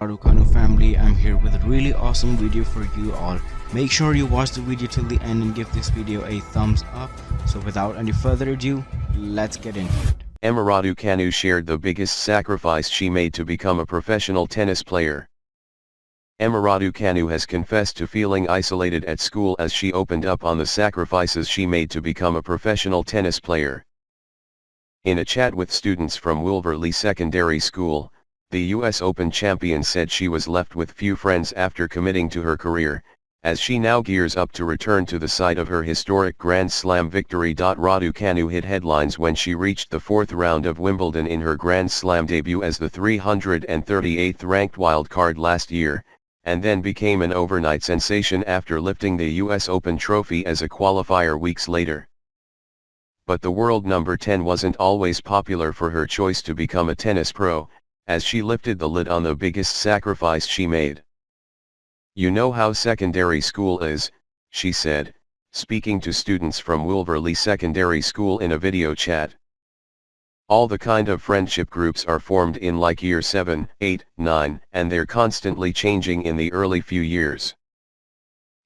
Raducanu family, I'm here with a really awesome video for you all. Make sure you watch the video till the end and give this video a thumbs up. So without any further ado, let's get into it. Emma Raducanu shared the biggest sacrifice she made to become a professional tennis player. Emma Raducanu has confessed to feeling isolated at school as she opened up on the sacrifices she made to become a professional tennis player. In a chat with students from Wolverley Secondary School, the US Open champion said she was left with few friends after committing to her career, as she now gears up to return to the site of her historic Grand Slam victory. Raducanu hit headlines when she reached the fourth round of Wimbledon in her Grand Slam debut as the 338th ranked wildcard last year, and then became an overnight sensation after lifting the US Open trophy as a qualifier weeks later. But the world number 10 wasn't always popular for her choice to become a tennis pro, as she lifted the lid on the biggest sacrifice she made. "You know how secondary school is," she said, speaking to students from Wolverley Secondary School in a video chat. "All the kind of friendship groups are formed in like year 7, 8, 9, and they're constantly changing in the early few years.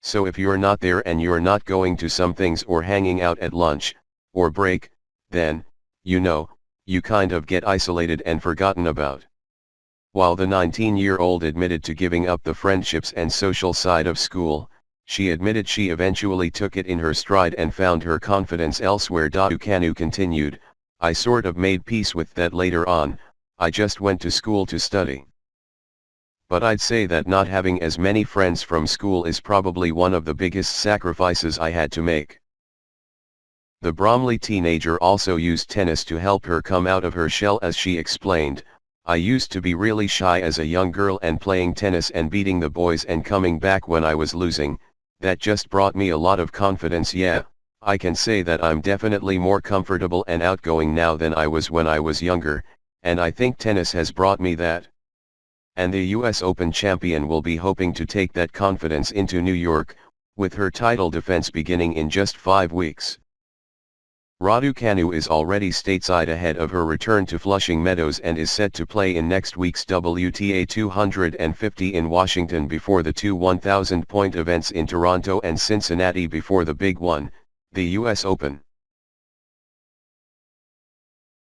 So if you're not there and you're not going to some things or hanging out at lunch, or break, then, you kind of get isolated and forgotten about." While the 19-year-old admitted to giving up the friendships and social side of school, she admitted she eventually took it in her stride and found her confidence elsewhere. Raducanu continued, "I sort of made peace with that later on. I just went to school to study. But I'd say that not having as many friends from school is probably one of the biggest sacrifices I had to make." The Bromley teenager also used tennis to help her come out of her shell, as she explained, "I used to be really shy as a young girl, and playing tennis and beating the boys and coming back when I was losing, that just brought me a lot of confidence. Yeah, I can say that I'm definitely more comfortable and outgoing now than I was when I was younger, and I think tennis has brought me that." And the US Open champion will be hoping to take that confidence into New York, with her title defense beginning in just 5 weeks. Raducanu is already stateside ahead of her return to Flushing Meadows and is set to play in next week's WTA 250 in Washington before the two 1,000-point events in Toronto and Cincinnati before the big one, the US Open.